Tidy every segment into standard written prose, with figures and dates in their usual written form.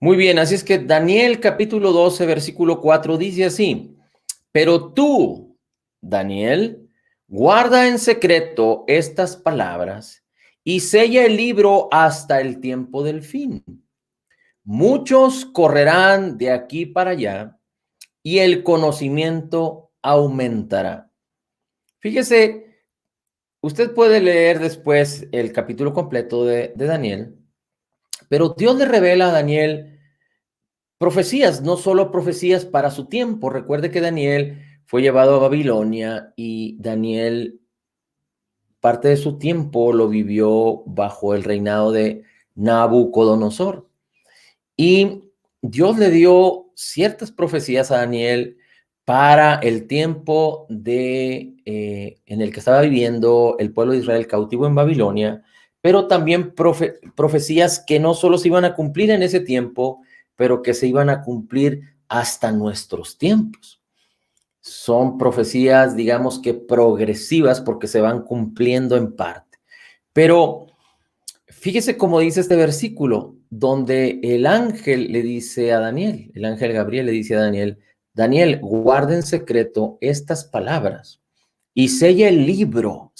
Muy bien, así es que Daniel capítulo 12, versículo 4 dice así: pero tú, Daniel, guarda en secreto estas palabras y sella el libro hasta el tiempo del fin. Muchos correrán de aquí para allá y el conocimiento aumentará. Fíjese, usted puede leer después el capítulo completo de Daniel, pero Dios le revela a Daniel profecías, no solo profecías para su tiempo. Recuerde que Daniel fue llevado a Babilonia y Daniel parte de su tiempo lo vivió bajo el reinado de Nabucodonosor. Y Dios le dio ciertas profecías a Daniel para el tiempo en el que estaba viviendo el pueblo de Israel cautivo en Babilonia, pero también profecías que no solo se iban a cumplir en ese tiempo, pero que se iban a cumplir hasta nuestros tiempos. Son profecías, digamos que progresivas, porque se van cumpliendo en parte. Pero fíjese cómo dice este versículo, donde el ángel le dice a Daniel, el ángel Gabriel le dice a Daniel: Daniel, guarda en secreto estas palabras y sella el libro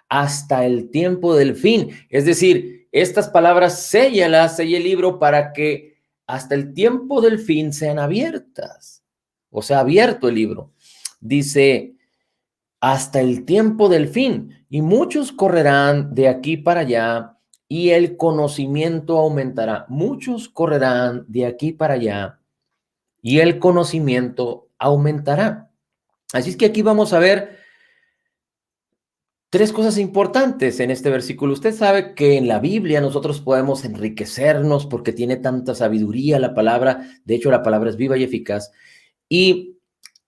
hasta el tiempo del fin. Es decir, estas palabras sella el libro para que hasta el tiempo del fin sean abiertas. O sea, abierto el libro. Dice, hasta el tiempo del fin, y muchos correrán de aquí para allá, y el conocimiento aumentará. Muchos correrán de aquí para allá, y el conocimiento aumentará. Así es que aquí vamos a ver tres cosas importantes en este versículo. Usted sabe que en la Biblia nosotros podemos enriquecernos porque tiene tanta sabiduría la palabra. De hecho, la palabra es viva y eficaz. Y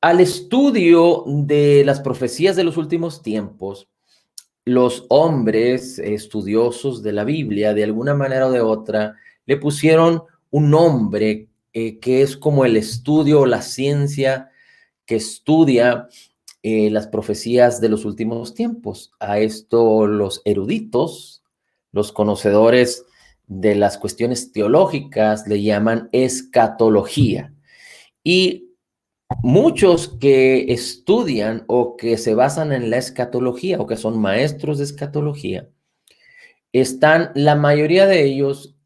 al estudio de las profecías de los últimos tiempos, los hombres estudiosos de la Biblia, de alguna manera o de otra, le pusieron un nombre que es como el estudio o la ciencia que estudia las profecías de los últimos tiempos. A esto los eruditos, los conocedores de las cuestiones teológicas, le llaman escatología. Y muchos que estudian o que se basan en la escatología o que son maestros de escatología, están la mayoría de ellos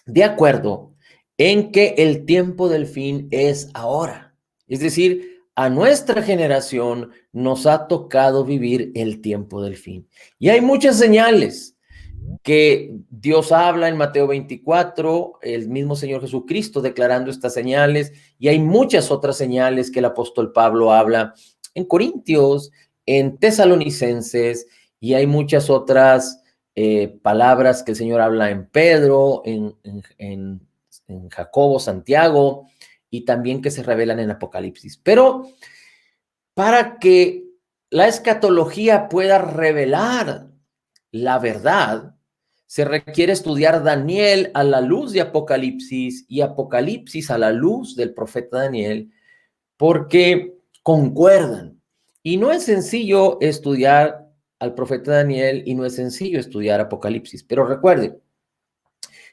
de acuerdo en que el tiempo del fin es ahora. Es decir, a nuestra generación nos ha tocado vivir el tiempo del fin. Y hay muchas señales que Dios habla en Mateo 24, el mismo Señor Jesucristo declarando estas señales, y hay muchas otras señales que el apóstol Pablo habla en Corintios, en Tesalonicenses, y hay muchas otras palabras que el Señor habla en Pedro, en Jacobo, Santiago, y también que se revelan en Apocalipsis. Pero para que la escatología pueda revelar la verdad, se requiere estudiar Daniel a la luz de Apocalipsis y Apocalipsis a la luz del profeta Daniel, porque concuerdan. Y no es sencillo estudiar al profeta Daniel y no es sencillo estudiar Apocalipsis. Pero recuerde,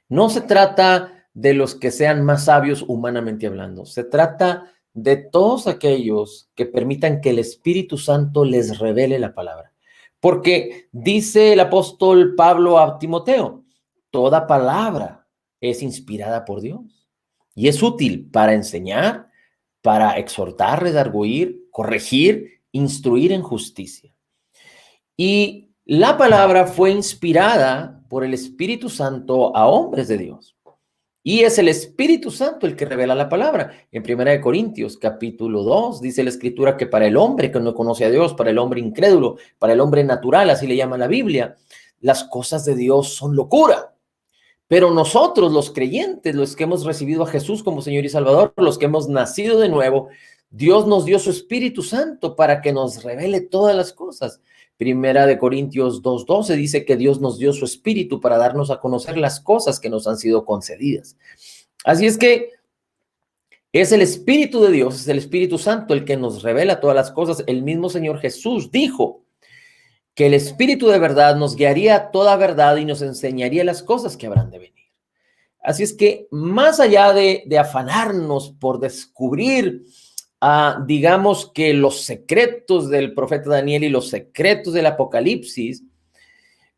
no se trata de los que sean más sabios humanamente hablando, se trata de todos aquellos que permitan que el Espíritu Santo les revele la palabra. Porque dice el apóstol Pablo a Timoteo, toda palabra es inspirada por Dios y es útil para enseñar, para exhortar, redarguir, corregir, instruir en justicia. Y la palabra fue inspirada por el Espíritu Santo a hombres de Dios. Y es el Espíritu Santo el que revela la palabra. En 1 Corintios capítulo 2 dice la Escritura que para el hombre que no conoce a Dios, para el hombre incrédulo, para el hombre natural, así le llama la Biblia, las cosas de Dios son locura. Pero nosotros, los creyentes, los que hemos recibido a Jesús como Señor y Salvador, los que hemos nacido de nuevo, Dios nos dio su Espíritu Santo para que nos revele todas las cosas. 1 Corintios 2:12 dice que Dios nos dio su Espíritu para darnos a conocer las cosas que nos han sido concedidas. Así es que es el Espíritu de Dios, es el Espíritu Santo el que nos revela todas las cosas. El mismo Señor Jesús dijo que el Espíritu de verdad nos guiaría a toda verdad y nos enseñaría las cosas que habrán de venir. Así es que más allá de afanarnos por descubrir, digamos que los secretos del profeta Daniel y los secretos del Apocalipsis,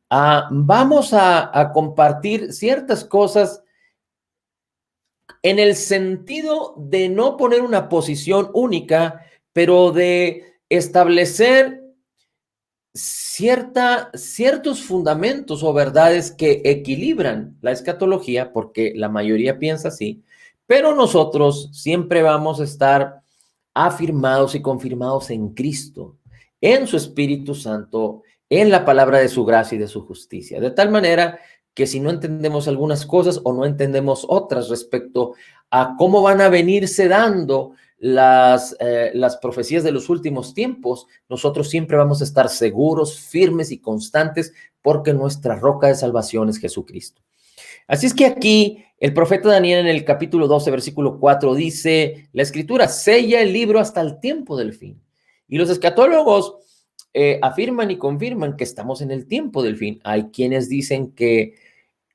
vamos a compartir ciertas cosas en el sentido de no poner una posición única, pero de establecer ciertos fundamentos o verdades que equilibran la escatología, porque la mayoría piensa así, pero nosotros siempre vamos a estar afirmados y confirmados en Cristo, en su Espíritu Santo, en la palabra de su gracia y de su justicia. De tal manera que si no entendemos algunas cosas o no entendemos otras respecto a cómo van a venirse dando las profecías de los últimos tiempos, nosotros siempre vamos a estar seguros, firmes y constantes, porque nuestra roca de salvación es Jesucristo. Así es que aquí el profeta Daniel en el capítulo 12, versículo 4 dice, la escritura sella el libro hasta el tiempo del fin. Y los escatólogos afirman y confirman que estamos en el tiempo del fin. Hay quienes dicen que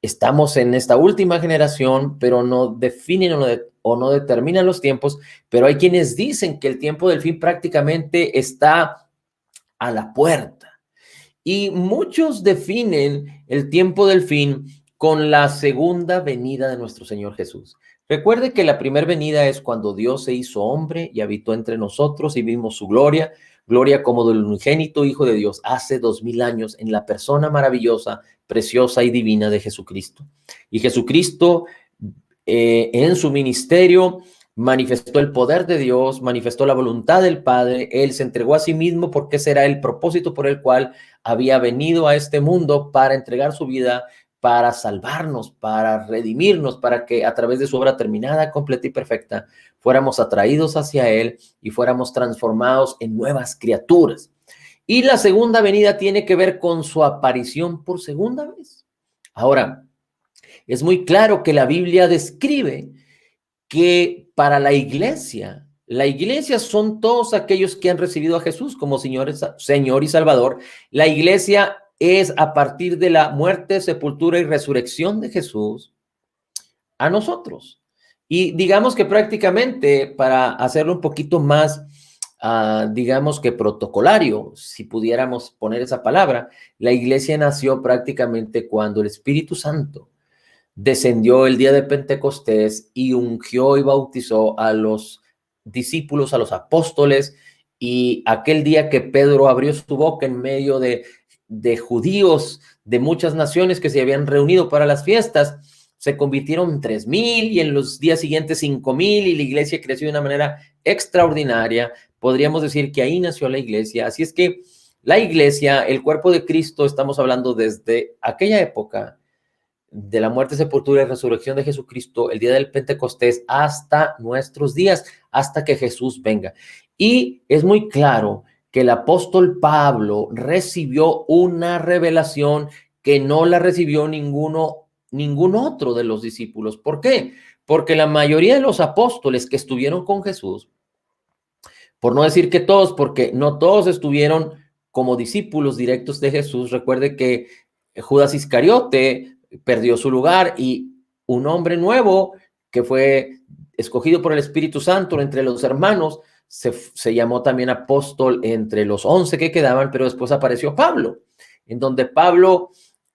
estamos en esta última generación, pero no definen o no determinan los tiempos, pero hay quienes dicen que el tiempo del fin prácticamente está a la puerta. Y muchos definen el tiempo del fin con la segunda venida de nuestro Señor Jesús. Recuerde que la primera venida es cuando Dios se hizo hombre y habitó entre nosotros y vimos su gloria, gloria como del unigénito Hijo de Dios hace 2000 años en la persona maravillosa, preciosa y divina de Jesucristo. Y Jesucristo en su ministerio manifestó el poder de Dios, manifestó la voluntad del Padre, Él se entregó a sí mismo porque ese era el propósito por el cual había venido a este mundo, para entregar su vida, para salvarnos, para redimirnos, para que a través de su obra terminada, completa y perfecta, fuéramos atraídos hacia Él y fuéramos transformados en nuevas criaturas. Y la segunda venida tiene que ver con su aparición por segunda vez. Ahora, es muy claro que la Biblia describe que para la iglesia son todos aquellos que han recibido a Jesús como Señor y Salvador. La iglesia es a partir de la muerte, sepultura y resurrección de Jesús a nosotros. Y digamos que prácticamente, para hacerlo un poquito más, digamos que protocolario, si pudiéramos poner esa palabra, la iglesia nació prácticamente cuando el Espíritu Santo descendió el día de Pentecostés y ungió y bautizó a los discípulos, a los apóstoles, y aquel día que Pedro abrió su boca en medio de judíos de muchas naciones que se habían reunido para las fiestas, se convirtieron 3000 y en los días siguientes 5000, y la iglesia creció de una manera extraordinaria. Podríamos decir que ahí nació la iglesia. Así es que la iglesia, el cuerpo de Cristo, estamos hablando desde aquella época de la muerte, sepultura y resurrección de Jesucristo, el día del Pentecostés, hasta nuestros días, hasta que Jesús venga. Y es muy claro que el apóstol Pablo recibió una revelación que no la recibió ningún otro de los discípulos. ¿Por qué? Porque la mayoría de los apóstoles que estuvieron con Jesús, por no decir que todos, porque no todos estuvieron como discípulos directos de Jesús. Recuerde que Judas Iscariote perdió su lugar y un hombre nuevo que fue escogido por el Espíritu Santo entre los hermanos se llamó también apóstol entre los 11 que quedaban, pero después apareció Pablo, en donde Pablo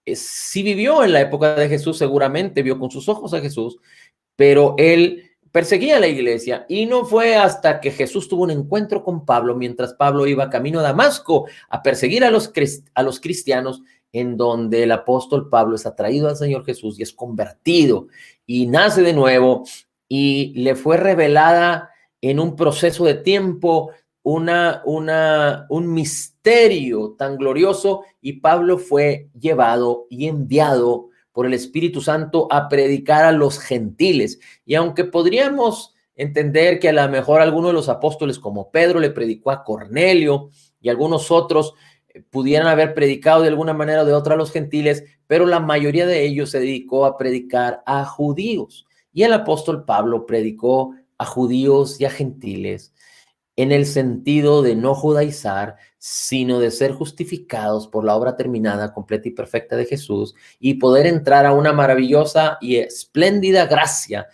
sí vivió en la época de Jesús, seguramente vio con sus ojos a Jesús, pero él perseguía a la iglesia, y no fue hasta que Jesús tuvo un encuentro con Pablo, mientras Pablo iba camino a Damasco a perseguir a los cristianos, en donde el apóstol Pablo es atraído al Señor Jesús y es convertido y nace de nuevo, y le fue revelada en un proceso de tiempo un misterio tan glorioso, y Pablo fue llevado y enviado por el Espíritu Santo a predicar a los gentiles. Y aunque podríamos entender que a lo mejor alguno de los apóstoles, como Pedro, le predicó a Cornelio, y algunos otros pudieran haber predicado de alguna manera o de otra a los gentiles, pero la mayoría de ellos se dedicó a predicar a judíos. Y el apóstol Pablo predicó a judíos y a gentiles en el sentido de no judaizar, sino de ser justificados por la obra terminada, completa y perfecta de Jesús y poder entrar a una maravillosa y espléndida gracia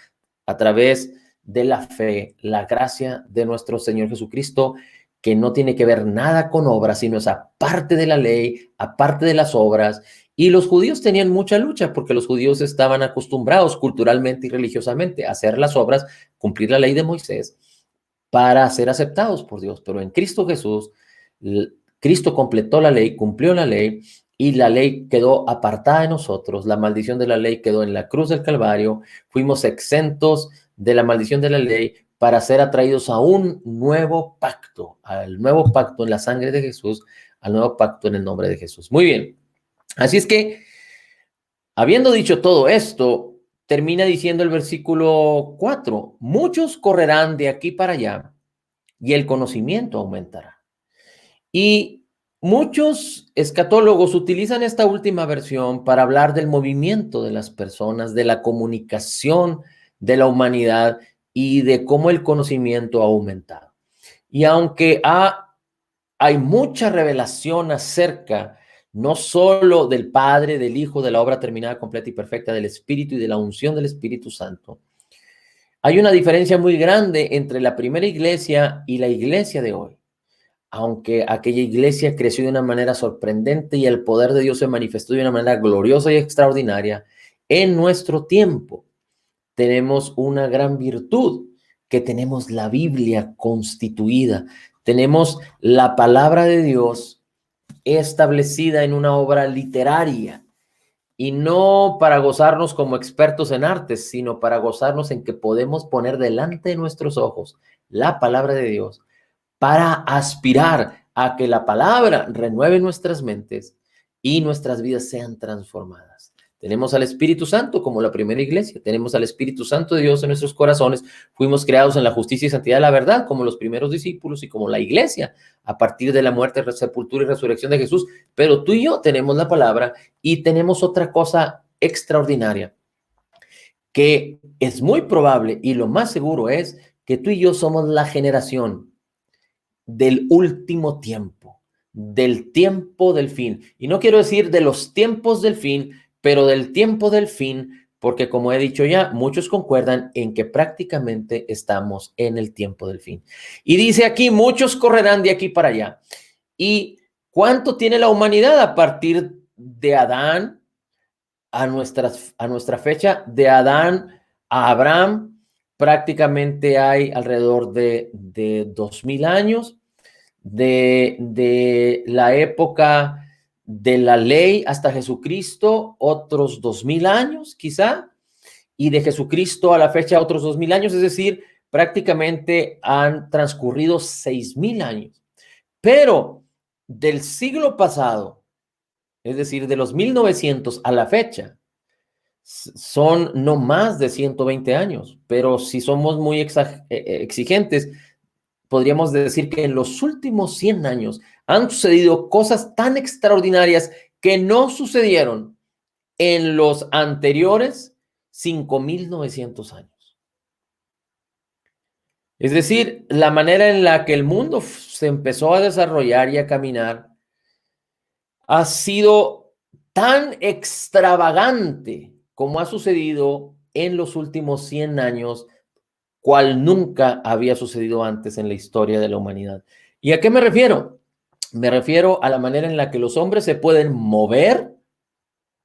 a través de la fe, la gracia de nuestro Señor Jesucristo, que no tiene que ver nada con obras, sino es aparte de la ley, aparte de las obras. Y los judíos tenían mucha lucha porque los judíos estaban acostumbrados culturalmente y religiosamente a hacer las obras, cumplir la ley de Moisés para ser aceptados por Dios. Pero en Cristo Jesús, Cristo completó la ley, cumplió la ley y la ley quedó apartada de nosotros. La maldición de la ley quedó en la cruz del Calvario. Fuimos exentos de la maldición de la ley para ser atraídos a un nuevo pacto, al nuevo pacto en la sangre de Jesús, al nuevo pacto en el nombre de Jesús. Muy bien. Así es que, habiendo dicho todo esto, termina diciendo el versículo 4, muchos correrán de aquí para allá y el conocimiento aumentará. Y muchos escatólogos utilizan esta última versión para hablar del movimiento de las personas, de la comunicación de la humanidad y de cómo el conocimiento ha aumentado. Y aunque hay mucha revelación acerca no solo del Padre, del Hijo, de la obra terminada, completa y perfecta, del Espíritu y de la unción del Espíritu Santo, hay una diferencia muy grande entre la primera iglesia y la iglesia de hoy. Aunque aquella iglesia creció de una manera sorprendente y el poder de Dios se manifestó de una manera gloriosa y extraordinaria, en nuestro tiempo tenemos una gran virtud, que tenemos la Biblia constituida, tenemos la palabra de Dios establecida en una obra literaria, y no para gozarnos como expertos en artes, sino para gozarnos en que podemos poner delante de nuestros ojos la palabra de Dios para aspirar a que la palabra renueve nuestras mentes y nuestras vidas sean transformadas. Tenemos al Espíritu Santo como la primera iglesia, tenemos al Espíritu Santo de Dios en nuestros corazones, fuimos creados en la justicia y santidad de la verdad como los primeros discípulos y como la iglesia a partir de la muerte, sepultura y resurrección de Jesús, pero tú y yo tenemos la palabra y tenemos otra cosa extraordinaria, que es muy probable y lo más seguro es que tú y yo somos la generación del último tiempo, del tiempo del fin. Y no quiero decir de los tiempos del fin, pero del tiempo del fin, porque como he dicho ya, muchos concuerdan en que prácticamente estamos en el tiempo del fin. Y dice aquí, muchos correrán de aquí para allá. ¿Y cuánto tiene la humanidad a partir de Adán a nuestra fecha? De Adán a Abraham, prácticamente hay alrededor de 2000 años. De la época de la ley hasta Jesucristo, otros 2000 años quizá, y de Jesucristo a la fecha otros 2000 años, es decir, prácticamente han transcurrido 6000 años. Pero del siglo pasado, es decir, de los 1900 a la fecha, son no más de 120 años, pero si somos muy exigentes, podríamos decir que en los últimos 100 años han sucedido cosas tan extraordinarias que no sucedieron en los anteriores 5.900 años. Es decir, la manera en la que el mundo se empezó a desarrollar y a caminar ha sido tan extravagante como ha sucedido en los últimos 100 años, cual nunca había sucedido antes en la historia de la humanidad. ¿Y a qué me refiero? Me refiero a la manera en la que los hombres se pueden mover.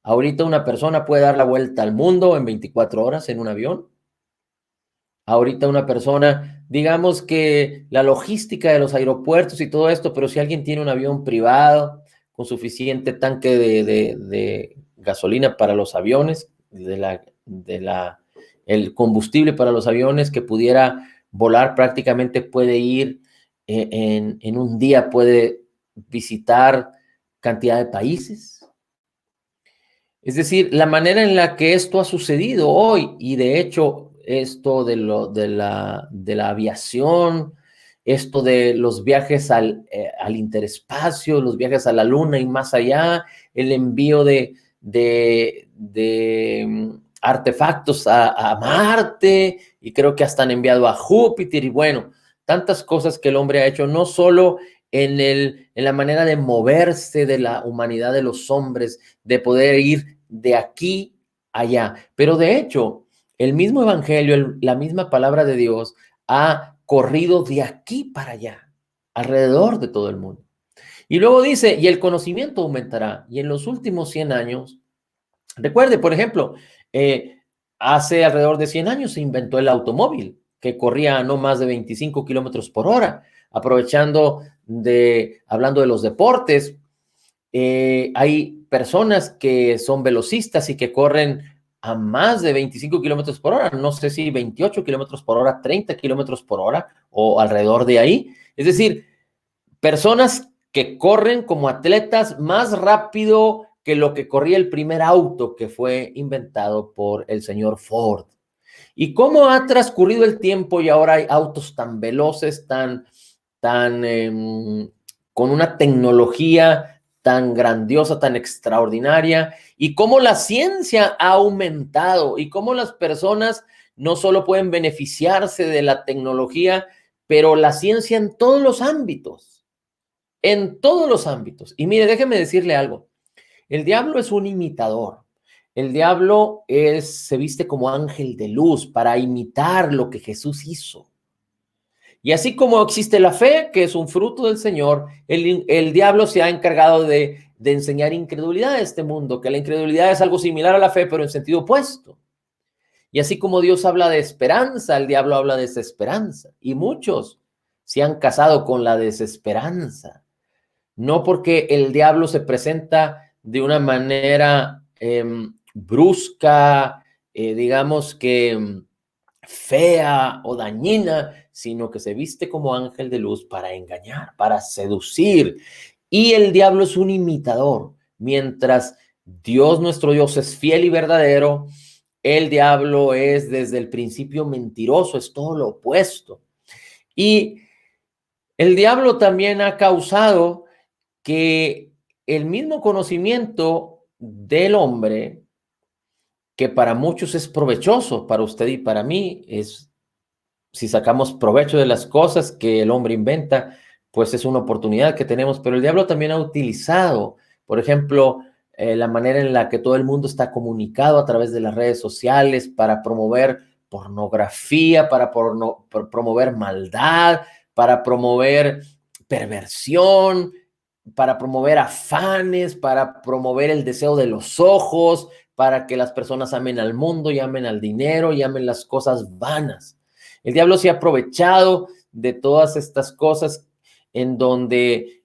Ahorita una persona puede dar la vuelta al mundo en 24 horas en un avión. Ahorita una persona, digamos que la logística de los aeropuertos y todo esto, pero si alguien tiene un avión privado con suficiente tanque de gasolina para los aviones, el combustible para los aviones que pudiera volar, prácticamente puede ir en un día, puede visitar cantidad de países. Es decir, la manera en la que esto ha sucedido hoy, y de hecho esto de la aviación, esto de los viajes al interespacio, los viajes a la luna y más allá, el envío de artefactos a Marte, y creo que hasta han enviado a Júpiter, y bueno, tantas cosas que el hombre ha hecho, no solo en la manera de moverse de la humanidad de los hombres, de poder ir de aquí a allá. Pero de hecho, el mismo evangelio, la misma palabra de Dios ha corrido de aquí para allá, alrededor de todo el mundo. Y luego dice, y el conocimiento aumentará. Y en los últimos 100 años, recuerde, por ejemplo, hace alrededor de 100 años se inventó el automóvil, que corría a no más de 25 kilómetros por hora. Hablando de los deportes, hay personas que son velocistas y que corren a más de 25 kilómetros por hora, no sé si 28 kilómetros por hora, 30 kilómetros por hora o alrededor de ahí. Es decir, personas que corren como atletas más rápido que lo que corría el primer auto que fue inventado por el señor Ford. ¿Y cómo ha transcurrido el tiempo y ahora hay autos tan veloces, con una tecnología tan grandiosa, tan extraordinaria? Y cómo la ciencia ha aumentado y cómo las personas no solo pueden beneficiarse de la tecnología, pero la ciencia en todos los ámbitos, en todos los ámbitos. Y mire, déjeme decirle algo. El diablo es un imitador. El diablo se viste como ángel de luz para imitar lo que Jesús hizo. Y así como existe la fe, que es un fruto del Señor, el diablo se ha encargado de enseñar incredulidad a este mundo, que la incredulidad es algo similar a la fe, pero en sentido opuesto. Y así como Dios habla de esperanza, el diablo habla de desesperanza. Y muchos se han casado con la desesperanza. No porque el diablo se presenta de una manera brusca, digamos que fea o dañina, sino que se viste como ángel de luz para engañar, para seducir. Y el diablo es un imitador. Mientras Dios, nuestro Dios, es fiel y verdadero, el diablo es desde el principio mentiroso, es todo lo opuesto. Y el diablo también ha causado que el mismo conocimiento del hombre, que para muchos es provechoso, para usted y para mí, si sacamos provecho de las cosas que el hombre inventa, pues es una oportunidad que tenemos, pero el diablo también ha utilizado, por ejemplo, la manera en la que todo el mundo está comunicado a través de las redes sociales para promover pornografía, para promover maldad, para promover perversión, para promover afanes, para promover el deseo de los ojos, para que las personas amen al mundo y amen al dinero y amen las cosas vanas. El diablo se ha aprovechado de todas estas cosas en donde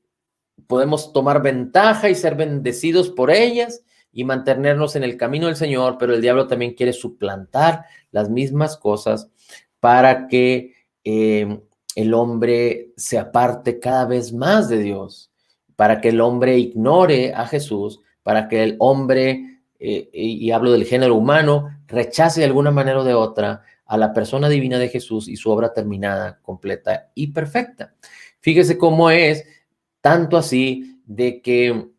podemos tomar ventaja y ser bendecidos por ellas y mantenernos en el camino del Señor, pero el diablo también quiere suplantar las mismas cosas para que el hombre se aparte cada vez más de Dios, para que el hombre ignore a Jesús, para que el hombre, y hablo del género humano, rechace de alguna manera o de otra a la persona divina de Jesús y su obra terminada, completa y perfecta. Fíjese cómo es, tanto así de que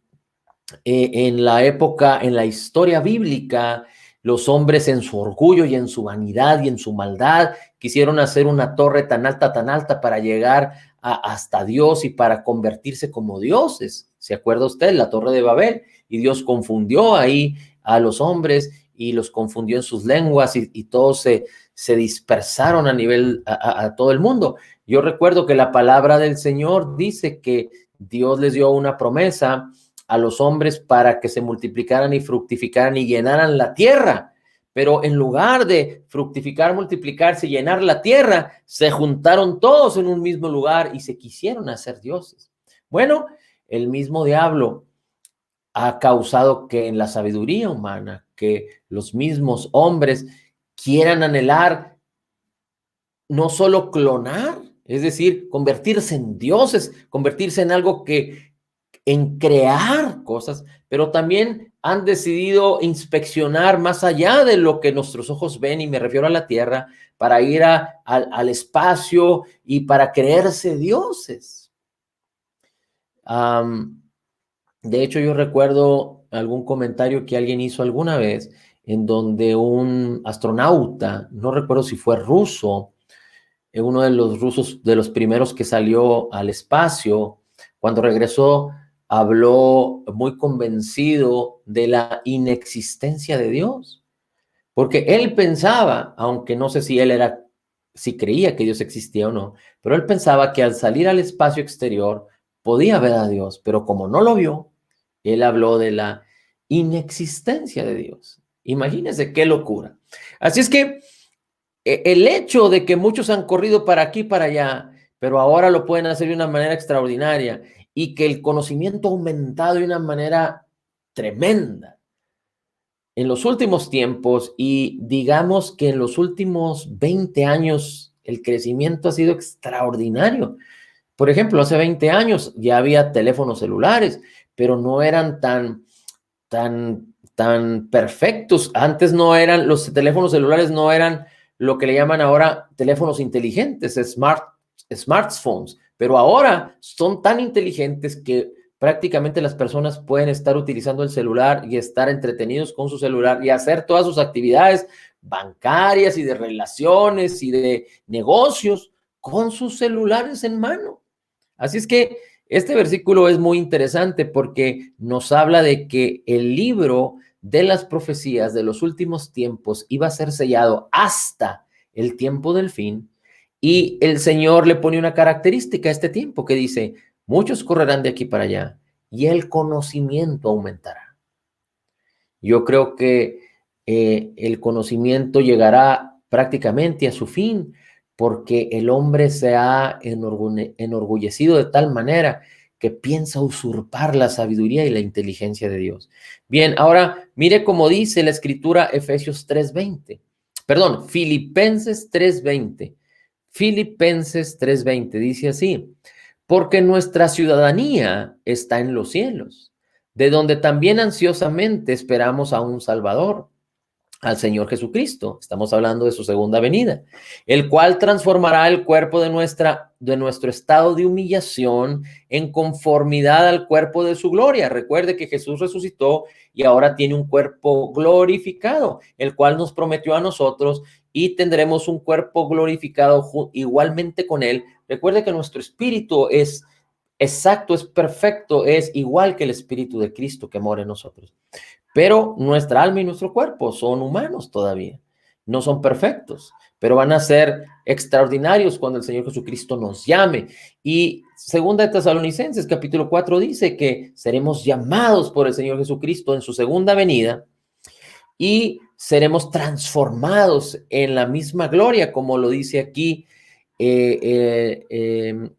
en la época, en la historia bíblica, los hombres en su orgullo y en su vanidad y en su maldad quisieron hacer una torre tan alta para llegar hasta Dios y para convertirse como dioses. ¿Se acuerda usted? La Torre de Babel. Y Dios confundió ahí a los hombres y los confundió en sus lenguas y todos se dispersaron a todo el mundo. Yo recuerdo que la palabra del Señor dice que Dios les dio una promesa a los hombres para que se multiplicaran y fructificaran y llenaran la tierra. Pero en lugar de fructificar, multiplicarse y llenar la tierra, se juntaron todos en un mismo lugar y se quisieron hacer dioses. Bueno, el mismo diablo ha causado que en la sabiduría humana, que los mismos hombres quieran anhelar no solo clonar, es decir, convertirse en dioses, convertirse en algo en crear cosas, pero también han decidido inspeccionar más allá de lo que nuestros ojos ven, y me refiero a la tierra, para ir al espacio y para creerse dioses. De hecho, yo recuerdo algún comentario que alguien hizo alguna vez en donde un astronauta, no recuerdo si fue ruso, uno de los rusos, de los primeros que salió al espacio, Cuando regresó, habló muy convencido de la inexistencia de Dios, porque él pensaba, aunque no sé si creía que Dios existía o no, pero él pensaba que al salir al espacio exterior podía ver a Dios, pero como no lo vio, él habló de la inexistencia de Dios. Imagínense qué locura. Así es que el hecho de que muchos han corrido para aquí y para allá, pero ahora lo pueden hacer de una manera extraordinaria y que el conocimiento ha aumentado de una manera tremenda en los últimos tiempos, y digamos que en los últimos 20 años el crecimiento ha sido extraordinario. Por ejemplo, hace 20 años ya había teléfonos celulares, pero no eran tan perfectos. Antes no eran, los teléfonos celulares no eran lo que le llaman ahora teléfonos inteligentes, smartphones, pero ahora son tan inteligentes que prácticamente las personas pueden estar utilizando el celular y estar entretenidos con su celular y hacer todas sus actividades bancarias y de relaciones y de negocios con sus celulares en mano. Así es que este versículo es muy interesante porque nos habla de que el libro de las profecías de los últimos tiempos iba a ser sellado hasta el tiempo del fin, y el Señor le pone una característica a este tiempo que dice: muchos correrán de aquí para allá y el conocimiento aumentará. Yo creo que el conocimiento llegará prácticamente a su fin porque el hombre se ha enorgullecido de tal manera que piensa usurpar la sabiduría y la inteligencia de Dios. Bien, ahora mire cómo dice la escritura Efesios 3:20. Perdón, Filipenses 3:20. Filipenses 3:20 dice así: porque nuestra ciudadanía está en los cielos, de donde también ansiosamente esperamos a un Salvador, al Señor Jesucristo. Estamos hablando de su segunda venida, el cual transformará el cuerpo de nuestro estado de humillación en conformidad al cuerpo de su gloria. Recuerde que Jesús resucitó y ahora tiene un cuerpo glorificado, el cual nos prometió a nosotros, y tendremos un cuerpo glorificado igualmente con él. Recuerde que nuestro espíritu es exacto, es perfecto, es igual que el espíritu de Cristo que mora en nosotros. Pero nuestra alma y nuestro cuerpo son humanos todavía, no son perfectos, pero van a ser extraordinarios cuando el Señor Jesucristo nos llame. Y segunda de Tesalonicenses capítulo 4 dice que seremos llamados por el Señor Jesucristo en su segunda venida y seremos transformados en la misma gloria, como lo dice aquí el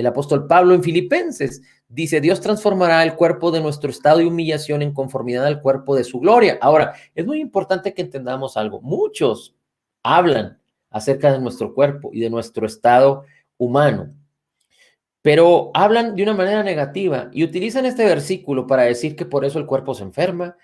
apóstol Pablo en Filipenses. Dice: Dios transformará el cuerpo de nuestro estado de humillación en conformidad al cuerpo de su gloria. Ahora, es muy importante que entendamos algo. Muchos hablan acerca de nuestro cuerpo y de nuestro estado humano, pero hablan de una manera negativa y utilizan este versículo para decir que por eso el cuerpo se enferma,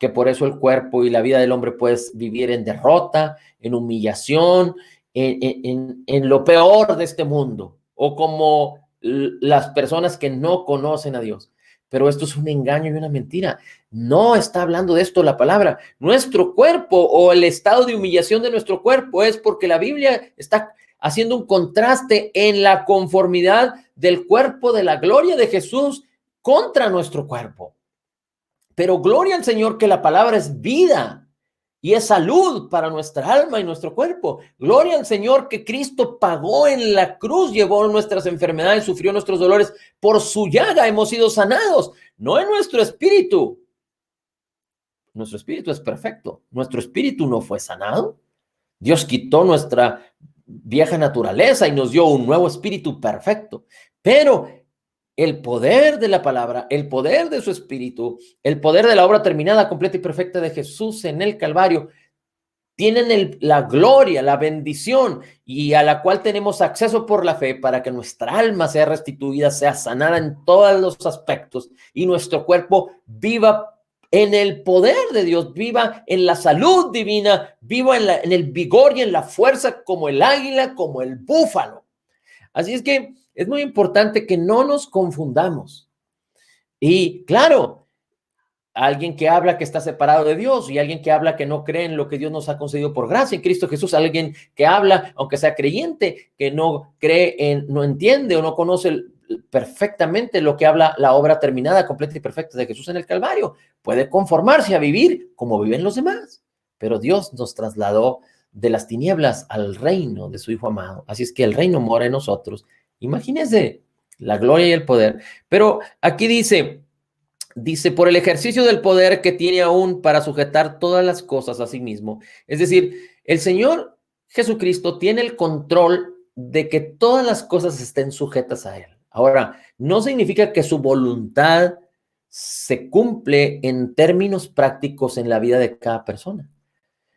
que por eso el cuerpo y la vida del hombre puede vivir en derrota, en humillación, en lo peor de este mundo, o como las personas que no conocen a Dios. Pero esto es un engaño y una mentira. No está hablando de esto la palabra. Nuestro cuerpo o el estado de humillación de nuestro cuerpo es porque la Biblia está haciendo un contraste en la conformidad del cuerpo de la gloria de Jesús contra nuestro cuerpo. Pero gloria al Señor que la palabra es vida y es salud para nuestra alma y nuestro cuerpo. Gloria al Señor que Cristo pagó en la cruz, llevó nuestras enfermedades, sufrió nuestros dolores. Por su llaga hemos sido sanados, no en nuestro espíritu. Nuestro espíritu es perfecto. Nuestro espíritu no fue sanado. Dios quitó nuestra vieja naturaleza y nos dio un nuevo espíritu perfecto. Pero el poder de la palabra, el poder de su espíritu, el poder de la obra terminada, completa y perfecta de Jesús en el Calvario, tienen la gloria, la bendición, y a la cual tenemos acceso por la fe para que nuestra alma sea restituida, sea sanada en todos los aspectos y nuestro cuerpo viva en el poder de Dios, viva en la salud divina, viva en el vigor y en la fuerza como el águila, como el búfalo. Así es que es muy importante que no nos confundamos. Y claro, alguien que habla que está separado de Dios y alguien que habla que no cree en lo que Dios nos ha concedido por gracia en Cristo Jesús, alguien que habla, aunque sea creyente, que no cree no entiende o no conoce perfectamente lo que habla la obra terminada, completa y perfecta de Jesús en el Calvario. Puede conformarse a vivir como viven los demás, pero Dios nos trasladó de las tinieblas al reino de su Hijo amado. Así es que el reino mora en nosotros. Imagínense la gloria y el poder. Pero aquí dice, por el ejercicio del poder que tiene aún para sujetar todas las cosas a sí mismo. Es decir, el Señor Jesucristo tiene el control de que todas las cosas estén sujetas a Él. Ahora, no significa que su voluntad se cumple en términos prácticos en la vida de cada persona.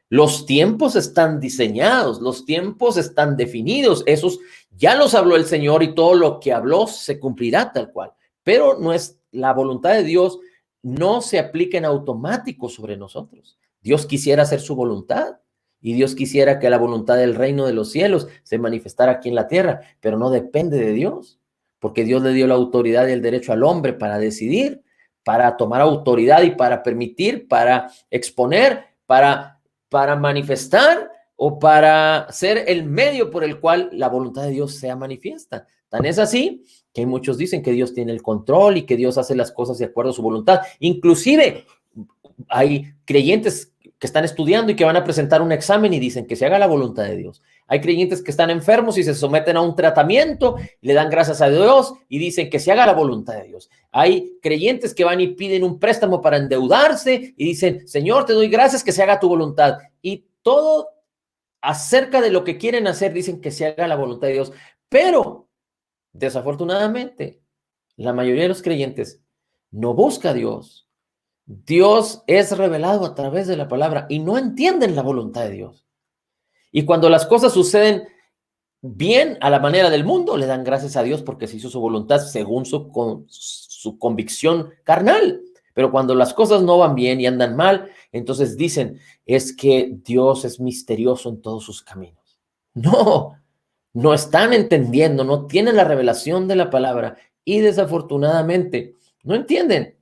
Los tiempos están diseñados, los tiempos están definidos, esos ya los habló el Señor y todo lo que habló se cumplirá tal cual. Pero no es la voluntad de Dios, no se aplica en automático sobre nosotros. Dios quisiera hacer su voluntad y Dios quisiera que la voluntad del reino de los cielos se manifestara aquí en la tierra, pero no depende de Dios, porque Dios le dio la autoridad y el derecho al hombre para decidir, para tomar autoridad y para permitir, para exponer, para manifestar o para ser el medio por el cual la voluntad de Dios sea manifiesta. Tan es así que muchos dicen que Dios tiene el control y que Dios hace las cosas de acuerdo a su voluntad. Inclusive hay creyentes que están estudiando y que van a presentar un examen y dicen que se haga la voluntad de Dios. Hay creyentes que están enfermos y se someten a un tratamiento, le dan gracias a Dios y dicen que se haga la voluntad de Dios. Hay creyentes que van y piden un préstamo para endeudarse y dicen, Señor, te doy gracias, que se haga tu voluntad. Y todo acerca de lo que quieren hacer dicen que se haga la voluntad de Dios. Pero, desafortunadamente, la mayoría de los creyentes no busca a Dios. Dios es revelado a través de la palabra y no entienden la voluntad de Dios. Y cuando las cosas suceden bien a la manera del mundo, le dan gracias a Dios porque se hizo su voluntad según su convicción carnal. Pero cuando las cosas no van bien y andan mal, entonces dicen, es que Dios es misterioso en todos sus caminos. No, no están entendiendo, no tienen la revelación de la palabra y desafortunadamente no entienden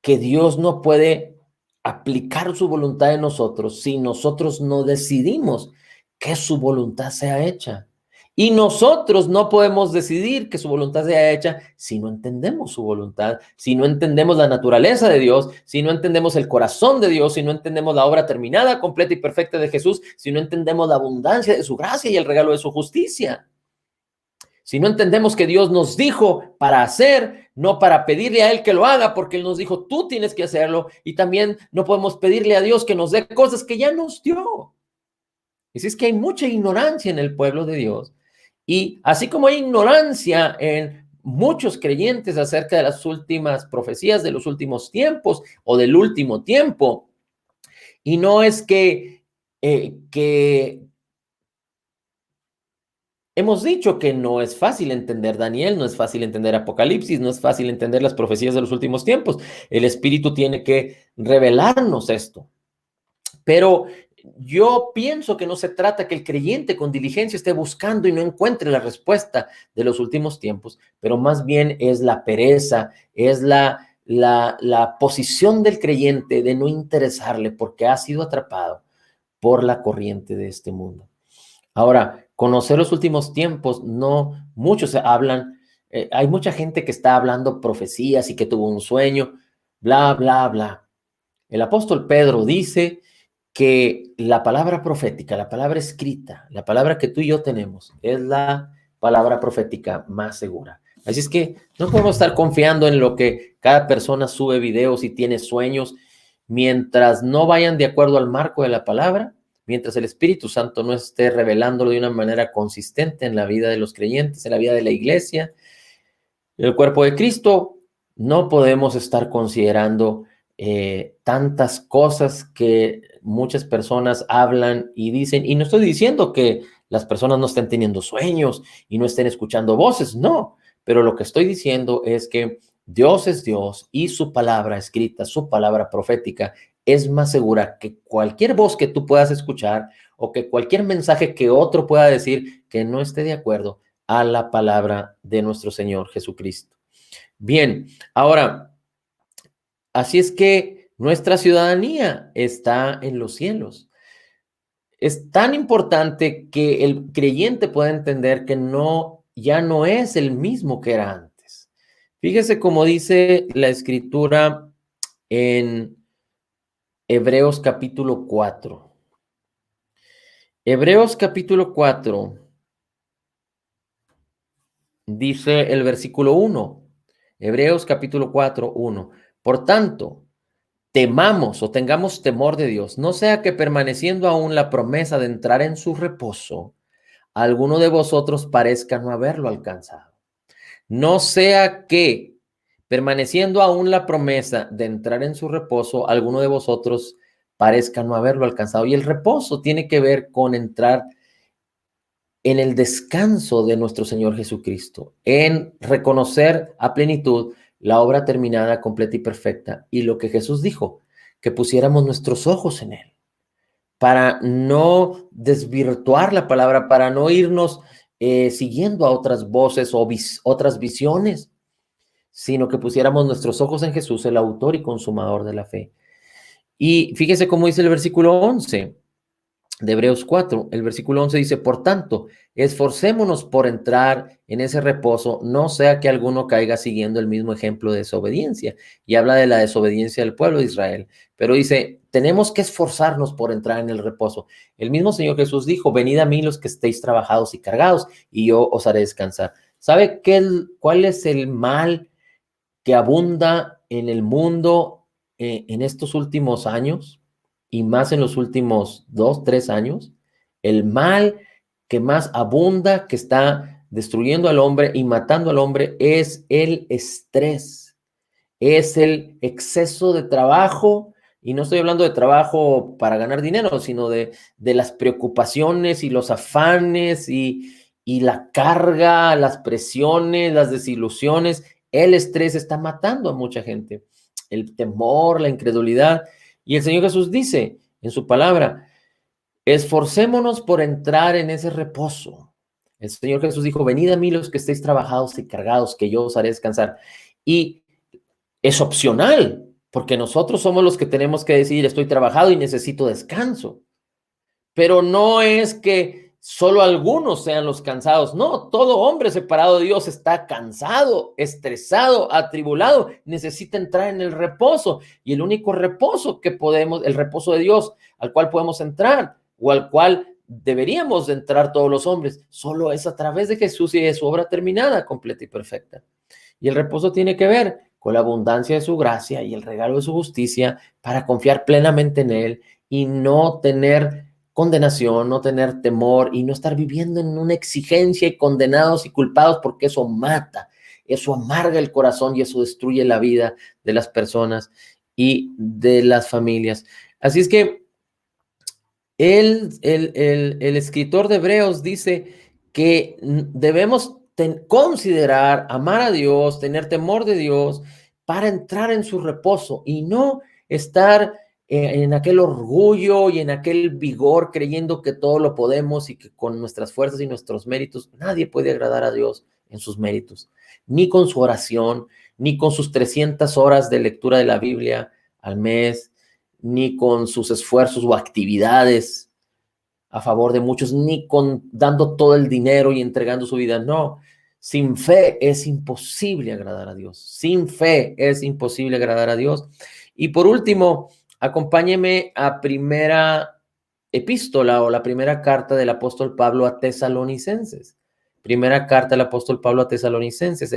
que Dios no puede aplicar su voluntad en nosotros si nosotros no decidimos que su voluntad sea hecha. Y nosotros no podemos decidir que su voluntad sea hecha si no entendemos su voluntad, si no entendemos la naturaleza de Dios, si no entendemos el corazón de Dios, si no entendemos la obra terminada, completa y perfecta de Jesús, si no entendemos la abundancia de su gracia y el regalo de su justicia. Si no entendemos que Dios nos dijo para hacer, no para pedirle a Él que lo haga, porque Él nos dijo, tú tienes que hacerlo, y también no podemos pedirle a Dios que nos dé cosas que ya nos dio. Y si es que hay mucha ignorancia en el pueblo de Dios, y así como hay ignorancia en muchos creyentes acerca de las últimas profecías de los últimos tiempos o del último tiempo, y no es que hemos dicho que no es fácil entender Daniel, no es fácil entender Apocalipsis, no es fácil entender las profecías de los últimos tiempos. El Espíritu tiene que revelarnos esto. Pero yo pienso que no se trata que el creyente con diligencia esté buscando y no encuentre la respuesta de los últimos tiempos, pero más bien es la pereza, es la posición del creyente de no interesarle porque ha sido atrapado por la corriente de este mundo. Ahora, conocer los últimos tiempos, no muchos hablan, hay mucha gente que está hablando profecías y que tuvo un sueño, bla, bla, bla. El apóstol Pedro dice que la palabra profética, la palabra escrita, la palabra que tú y yo tenemos, es la palabra profética más segura. Así es que no podemos estar confiando en lo que cada persona sube videos y tiene sueños, mientras no vayan de acuerdo al marco de la palabra. Mientras el Espíritu Santo no esté revelándolo de una manera consistente en la vida de los creyentes, en la vida de la iglesia, el cuerpo de Cristo, no podemos estar considerando tantas cosas que muchas personas hablan y dicen. Y no estoy diciendo que las personas no estén teniendo sueños y no estén escuchando voces, no. Pero lo que estoy diciendo es que Dios es Dios y su palabra escrita, su palabra profética, es más segura que cualquier voz que tú puedas escuchar o que cualquier mensaje que otro pueda decir que no esté de acuerdo a la palabra de nuestro Señor Jesucristo. Bien, ahora, así es que nuestra ciudadanía está en los cielos. Es tan importante que el creyente pueda entender que no ya no es el mismo que era antes. Fíjese cómo dice la escritura en Hebreos capítulo 4. Hebreos capítulo 4 dice el versículo 1. Hebreos capítulo 4, 1. Por tanto, temamos o tengamos temor de Dios, no sea que permaneciendo aún la promesa de entrar en su reposo, alguno de vosotros parezca no haberlo alcanzado. No sea que, permaneciendo aún la promesa de entrar en su reposo, alguno de vosotros parezca no haberlo alcanzado. Y el reposo tiene que ver con entrar en el descanso de nuestro Señor Jesucristo, en reconocer a plenitud la obra terminada, completa y perfecta, y lo que Jesús dijo, que pusiéramos nuestros ojos en Él, para no desvirtuar la palabra, para no irnos siguiendo a otras voces o otras visiones, sino que pusiéramos nuestros ojos en Jesús, el autor y consumador de la fe. Y fíjese cómo dice el versículo 11 de Hebreos 4. El versículo 11 dice, por tanto, esforcémonos por entrar en ese reposo, no sea que alguno caiga siguiendo el mismo ejemplo de desobediencia. Y habla de la desobediencia del pueblo de Israel. Pero dice, tenemos que esforzarnos por entrar en el reposo. El mismo Señor Jesús dijo, venid a mí los que estéis trabajados y cargados, y yo os haré descansar. ¿Sabe cuál es el mal que abunda en el mundo en estos últimos años y más en los últimos 2, 3 años? El mal que más abunda, que está destruyendo al hombre y matando al hombre, es el estrés, es el exceso de trabajo. Y no estoy hablando de trabajo para ganar dinero, sino de las preocupaciones y los afanes y la carga, las presiones, las desilusiones. El estrés está matando a mucha gente. El temor, la incredulidad. Y el Señor Jesús dice en su palabra, esforcémonos por entrar en ese reposo. El Señor Jesús dijo, venid a mí los que estéis trabajados y cargados, que yo os haré descansar. Y es opcional, porque nosotros somos los que tenemos que decir, estoy trabajado y necesito descanso. Pero no es que solo algunos sean los cansados. No, todo hombre separado de Dios está cansado, estresado, atribulado, necesita entrar en el reposo. Y el único reposo que podemos, el reposo de Dios al cual podemos entrar o al cual deberíamos de entrar todos los hombres, solo es a través de Jesús y de su obra terminada, completa y perfecta. Y el reposo tiene que ver con la abundancia de su gracia y el regalo de su justicia para confiar plenamente en Él y no tener condenación, no tener temor y no estar viviendo en una exigencia y condenados y culpados, porque eso mata, eso amarga el corazón y eso destruye la vida de las personas y de las familias. Así es que el escritor de Hebreos dice que debemos considerar, amar a Dios, tener temor de Dios para entrar en su reposo y no estar en aquel orgullo y en aquel vigor creyendo que todo lo podemos y que con nuestras fuerzas y nuestros méritos nadie puede agradar a Dios en sus méritos, ni con su oración, ni con sus 300 horas de lectura de la Biblia al mes, ni con sus esfuerzos o actividades a favor de muchos, ni con dando todo el dinero y entregando su vida. No, sin fe es imposible agradar a Dios. Sin fe es imposible agradar a Dios. Y por último, acompáñeme a primera epístola o la primera carta del apóstol Pablo a Tesalonicenses. Primera carta del apóstol Pablo a Tesalonicenses,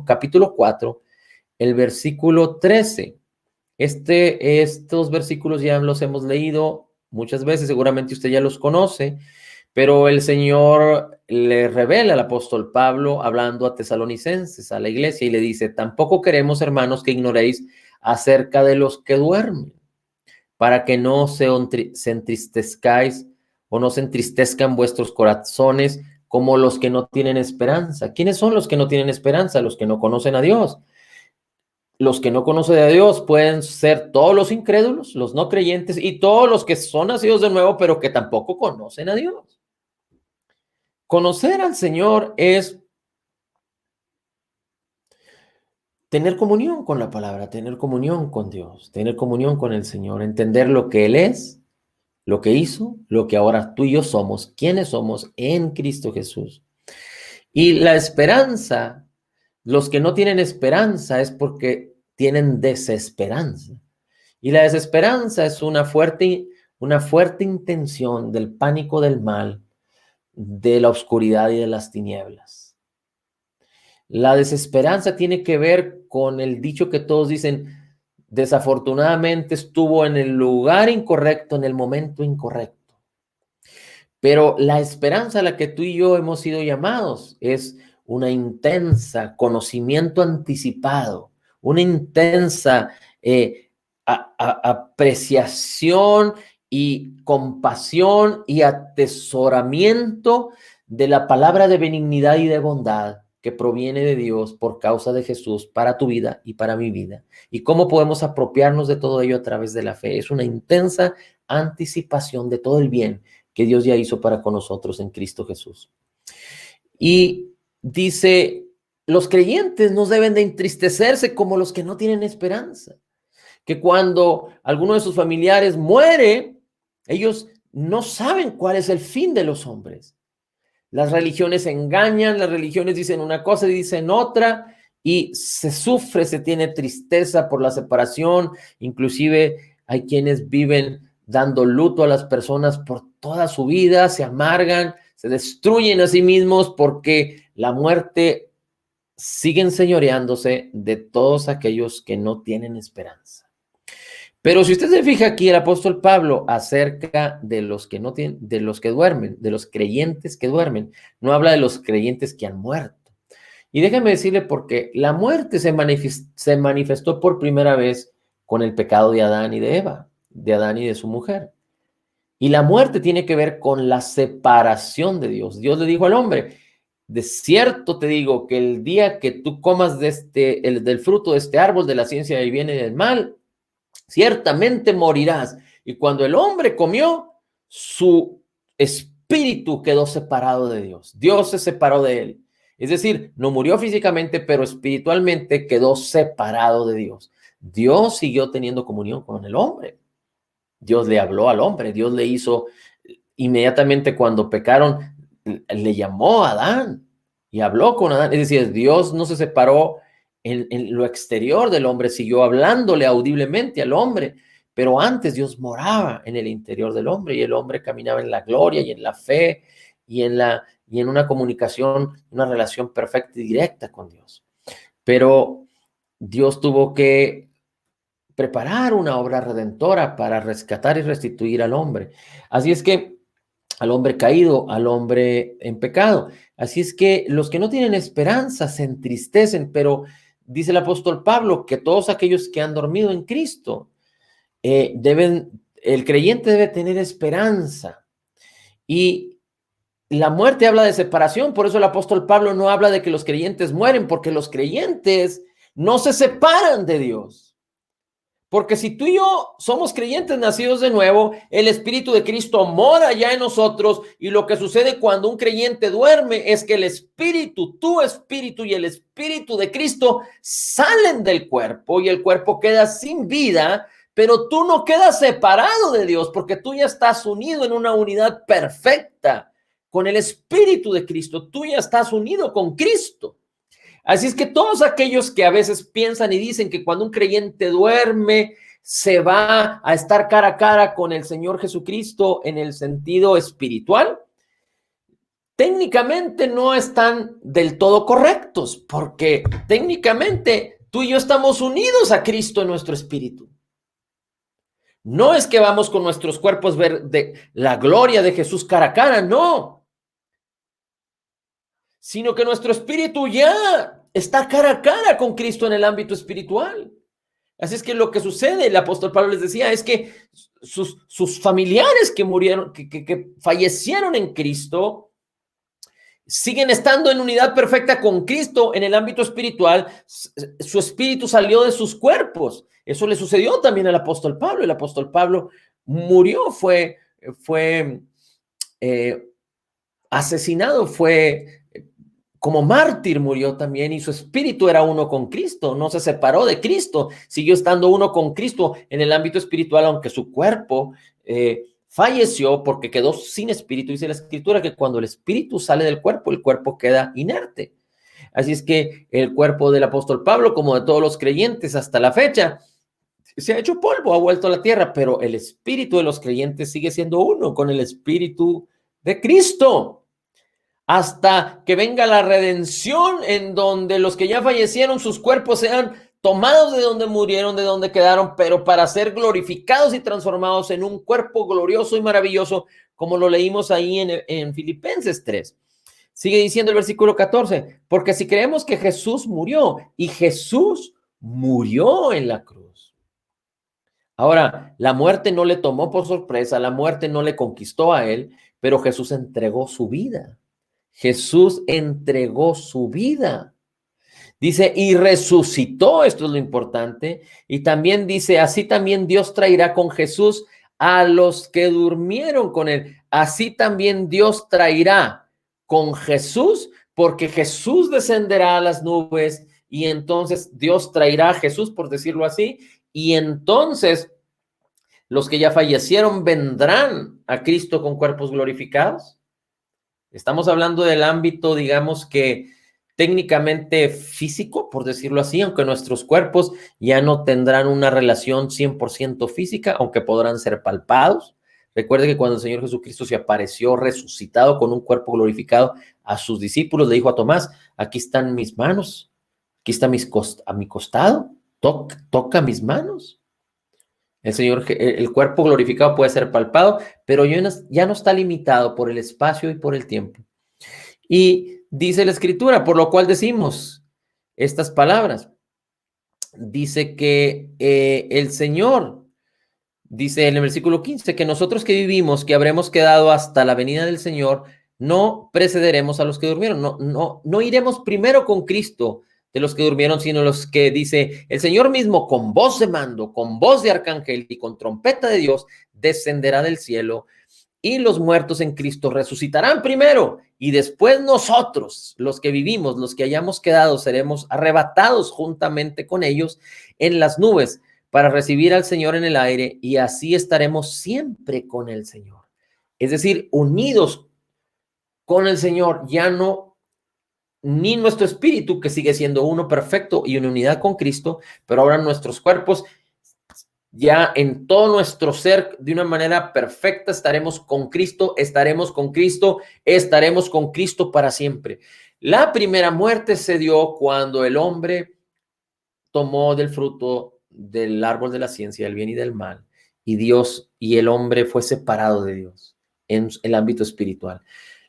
capítulo 4, el versículo 13. Estos versículos ya los hemos leído muchas veces, seguramente usted ya los conoce, pero el Señor le revela al apóstol Pablo hablando a tesalonicenses, a la iglesia, y le dice, tampoco queremos, hermanos, que ignoréis acerca de los que duermen, para que no se entristezcáis o no se entristezcan vuestros corazones como los que no tienen esperanza. ¿Quiénes son los que no tienen esperanza? Los que no conocen a Dios. Los que no conocen a Dios pueden ser todos los incrédulos, los no creyentes y todos los que son nacidos de nuevo, pero que tampoco conocen a Dios. Conocer al Señor es tener comunión con la palabra, tener comunión con Dios, tener comunión con el Señor, entender lo que Él es, lo que hizo, lo que ahora tú y yo somos, quiénes somos en Cristo Jesús. Y la esperanza, los que no tienen esperanza es porque tienen desesperanza. Y la desesperanza es una fuerte intención del pánico del mal, de la oscuridad y de las tinieblas. La desesperanza tiene que ver con el dicho que todos dicen: desafortunadamente estuvo en el lugar incorrecto, en el momento incorrecto. Pero la esperanza a la que tú y yo hemos sido llamados es una intensa conocimiento anticipado, una intensa apreciación y compasión y atesoramiento de la palabra de benignidad y de bondad que proviene de Dios por causa de Jesús para tu vida y para mi vida. ¿Y cómo podemos apropiarnos de todo ello a través de la fe? Es una intensa anticipación de todo el bien que Dios ya hizo para con nosotros en Cristo Jesús. Y dice, los creyentes no deben de entristecerse como los que no tienen esperanza, que cuando alguno de sus familiares muere, ellos no saben cuál es el fin de los hombres. Las religiones engañan, las religiones dicen una cosa y dicen otra, y se sufre, se tiene tristeza por la separación. Inclusive hay quienes viven dando luto a las personas por toda su vida, se amargan, se destruyen a sí mismos porque la muerte sigue enseñoreándose de todos aquellos que no tienen esperanza. Pero si usted se fija aquí, el apóstol Pablo acerca de los que no tienen, de los que duermen, de los creyentes que duermen, no habla de los creyentes que han muerto. Y déjame decirle porque la muerte se manifestó por primera vez con el pecado de Adán y de Eva, de Adán y de su mujer. Y la muerte tiene que ver con la separación de Dios. Dios le dijo al hombre: de cierto te digo que el día que tú comas del fruto de este árbol de la ciencia del bien y del mal, ciertamente morirás. Y cuando el hombre comió, su espíritu quedó separado de Dios. Dios se separó de él. Es decir, no murió físicamente, pero espiritualmente quedó separado de Dios. Dios siguió teniendo comunión con el hombre. Dios le habló al hombre. Dios le hizo, inmediatamente cuando pecaron, le llamó a Adán y habló con Adán. Es decir, Dios no se separó en lo exterior del hombre, siguió hablándole audiblemente al hombre, pero antes Dios moraba en el interior del hombre y el hombre caminaba en la gloria y en la fe y en una comunicación, una relación perfecta y directa con Dios. Pero Dios tuvo que preparar una obra redentora para rescatar y restituir al hombre. Así es que al hombre caído, al hombre en pecado. Así es que los que no tienen esperanza se entristecen, pero dice el apóstol Pablo que todos aquellos que han dormido en Cristo el creyente debe tener esperanza. Y la muerte habla de separación, por eso el apóstol Pablo no habla de que los creyentes mueren, porque los creyentes no se separan de Dios. Porque si tú y yo somos creyentes nacidos de nuevo, el Espíritu de Cristo mora ya en nosotros, y lo que sucede cuando un creyente duerme es que el Espíritu, tu Espíritu y el Espíritu de Cristo salen del cuerpo y el cuerpo queda sin vida, pero tú no quedas separado de Dios porque tú ya estás unido en una unidad perfecta con el Espíritu de Cristo. Tú ya estás unido con Cristo. Así es que todos aquellos que a veces piensan y dicen que cuando un creyente duerme se va a estar cara a cara con el Señor Jesucristo en el sentido espiritual, técnicamente no están del todo correctos, porque técnicamente tú y yo estamos unidos a Cristo en nuestro espíritu. No es que vamos con nuestros cuerpos ver de la gloria de Jesús cara a cara, no. Sino que nuestro espíritu ya está cara a cara con Cristo en el ámbito espiritual. Así es que lo que sucede, el apóstol Pablo les decía, es que sus familiares que murieron, que fallecieron en Cristo, siguen estando en unidad perfecta con Cristo en el ámbito espiritual. Su espíritu salió de sus cuerpos. Eso le sucedió también al apóstol Pablo. El apóstol Pablo murió, fue asesinado, fue como mártir, murió también, y su espíritu era uno con Cristo, no se separó de Cristo, siguió estando uno con Cristo en el ámbito espiritual, aunque su cuerpo falleció porque quedó sin espíritu. Dice la Escritura que cuando el espíritu sale del cuerpo, el cuerpo queda inerte. Así es que el cuerpo del apóstol Pablo, como de todos los creyentes hasta la fecha, se ha hecho polvo, ha vuelto a la tierra, pero el espíritu de los creyentes sigue siendo uno con el espíritu de Cristo. Hasta que venga la redención, en donde los que ya fallecieron, sus cuerpos sean tomados de donde murieron, de donde quedaron, pero para ser glorificados y transformados en un cuerpo glorioso y maravilloso, como lo leímos ahí en Filipenses 3. Sigue diciendo el versículo 14, porque si creemos que Jesús murió, y Jesús murió en la cruz. Ahora, la muerte no le tomó por sorpresa, la muerte no le conquistó a él, pero Jesús entregó su vida. Jesús entregó su vida. Dice, y resucitó, esto es lo importante, y también dice, así también Dios traerá con Jesús a los que durmieron con él. Así también Dios traerá con Jesús, porque Jesús descenderá a las nubes, y entonces Dios traerá a Jesús, por decirlo así, y entonces los que ya fallecieron vendrán a Cristo con cuerpos glorificados. Estamos hablando del ámbito, digamos que técnicamente físico, por decirlo así, aunque nuestros cuerpos ya no tendrán una relación 100% física, aunque podrán ser palpados. Recuerde que cuando el Señor Jesucristo se apareció resucitado con un cuerpo glorificado a sus discípulos, le dijo a Tomás, aquí están mis manos, aquí está a mi costado, toca mis manos. El cuerpo glorificado puede ser palpado, pero ya no está limitado por el espacio y por el tiempo. Y dice la Escritura, por lo cual decimos estas palabras. Dice que el Señor, dice en el versículo 15, que nosotros que vivimos, que habremos quedado hasta la venida del Señor, no precederemos a los que durmieron, no iremos primero con Cristo de los que durmieron, sino los que dice el Señor mismo con voz de mando, con voz de arcángel y con trompeta de Dios descenderá del cielo y los muertos en Cristo resucitarán primero y después nosotros, los que vivimos, los que hayamos quedado, seremos arrebatados juntamente con ellos en las nubes para recibir al Señor en el aire y así estaremos siempre con el Señor. Es decir, unidos con el Señor, ya no ni nuestro espíritu, que sigue siendo uno perfecto y en unidad con Cristo, pero ahora nuestros cuerpos, ya en todo nuestro ser, de una manera perfecta, estaremos con Cristo, estaremos con Cristo, estaremos con Cristo para siempre. La primera muerte se dio cuando el hombre tomó del fruto del árbol de la ciencia, del bien y del mal, y Dios y el hombre fue separado de Dios en el ámbito espiritual.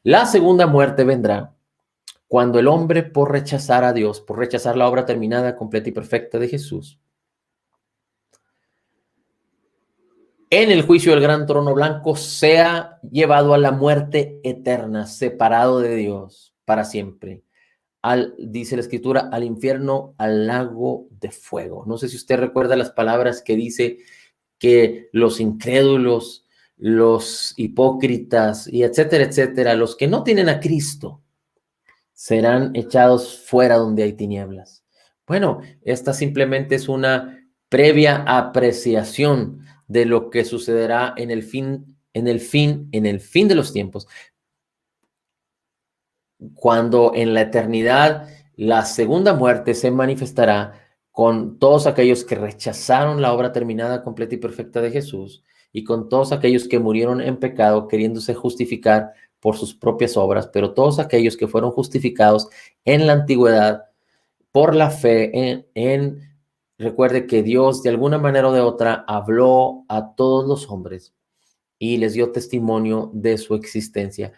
La segunda muerte vendrá cuando el hombre, por rechazar a Dios, por rechazar la obra terminada, completa y perfecta de Jesús, en el juicio del gran trono blanco, sea llevado a la muerte eterna, separado de Dios para siempre. Dice la Escritura, al infierno, al lago de fuego. No sé si usted recuerda las palabras que dice que los incrédulos, los hipócritas y etcétera, etcétera, los que no tienen a Cristo, serán echados fuera donde hay tinieblas. Bueno, esta simplemente es una previa apreciación de lo que sucederá en el fin de los tiempos, cuando en la eternidad la segunda muerte se manifestará con todos aquellos que rechazaron la obra terminada, completa y perfecta de Jesús y con todos aquellos que murieron en pecado queriéndose justificar por sus propias obras, pero todos aquellos que fueron justificados en la antigüedad por la fe recuerde que Dios de alguna manera o de otra habló a todos los hombres y les dio testimonio de su existencia.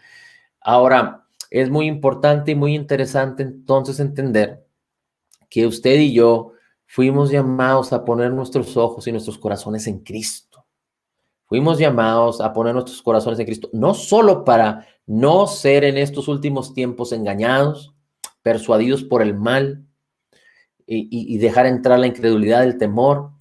Ahora, es muy importante y muy interesante entonces entender que usted y yo fuimos llamados a poner nuestros ojos y nuestros corazones en Cristo. Fuimos llamados a poner nuestros corazones en Cristo, no solo para no ser en estos últimos tiempos engañados, persuadidos por el mal y dejar entrar la incredulidad, el temor,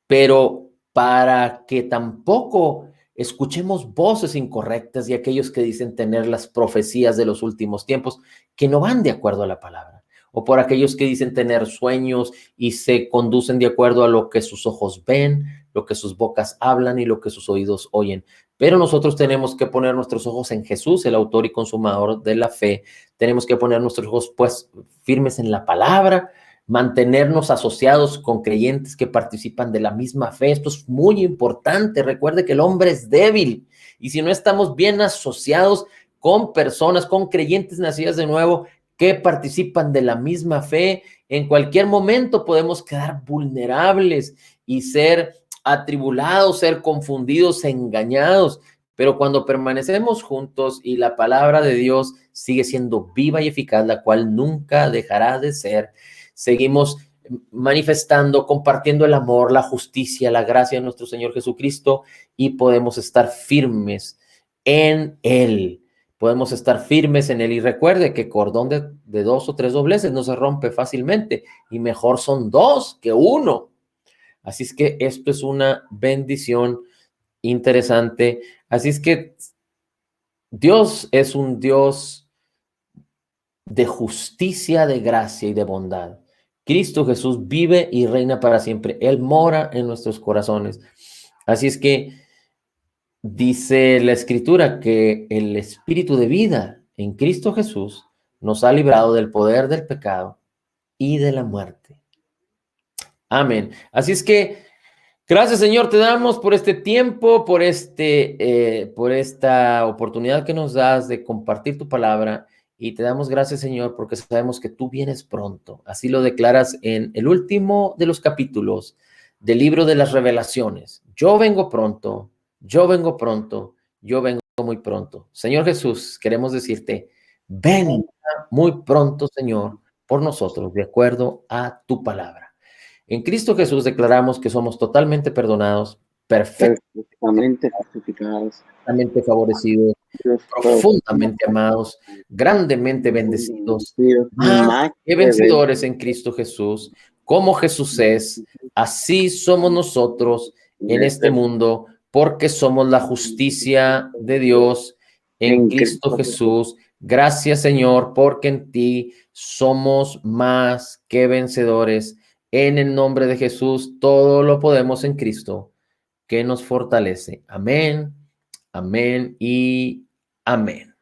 pero para que tampoco escuchemos voces incorrectas y aquellos que dicen tener las profecías de los últimos tiempos que no van de acuerdo a la palabra, o por aquellos que dicen tener sueños y se conducen de acuerdo a lo que sus ojos ven, lo que sus bocas hablan y lo que sus oídos oyen. Pero nosotros tenemos que poner nuestros ojos en Jesús, el autor y consumador de la fe. Tenemos que poner nuestros ojos pues firmes en la palabra, mantenernos asociados con creyentes que participan de la misma fe. Esto es muy importante. Recuerde que el hombre es débil y si no estamos bien asociados con personas, con creyentes nacidas de nuevo que participan de la misma fe, en cualquier momento podemos quedar vulnerables y ser atribulados, ser confundidos, engañados. Pero cuando permanecemos juntos y la palabra de Dios sigue siendo viva y eficaz, la cual nunca dejará de ser, seguimos manifestando, compartiendo el amor, la justicia, la gracia de nuestro Señor Jesucristo y podemos estar firmes en Él. Podemos estar firmes en Él y recuerde que cordón de 2 o 3 dobleces no se rompe fácilmente y mejor son 2 que 1. Así es que esto es una bendición interesante. Así es que Dios es un Dios de justicia, de gracia y de bondad. Cristo Jesús vive y reina para siempre. Él mora en nuestros corazones. Así es que dice la Escritura que el Espíritu de vida en Cristo Jesús nos ha librado del poder del pecado y de la muerte. Amén. Así es que gracias, Señor, te damos por este tiempo, por esta oportunidad que nos das de compartir tu palabra y te damos gracias, Señor, porque sabemos que tú vienes pronto. Así lo declaras en el último de los capítulos del libro de las Revelaciones. Yo vengo pronto, yo vengo pronto, yo vengo muy pronto. Señor Jesús, queremos decirte, ven muy pronto, Señor, por nosotros, de acuerdo a tu palabra. En Cristo Jesús declaramos que somos totalmente perdonados, perfectamente justificados, perfectamente favorecidos, profundamente amados, grandemente bendecidos, más que vencedores en Cristo Jesús. Como Jesús es, así somos nosotros en este mundo, porque somos la justicia de Dios en Cristo Jesús. Gracias, Señor, porque en ti somos más que vencedores. En el nombre de Jesús, todo lo podemos en Cristo, que nos fortalece. Amén, amén y amén.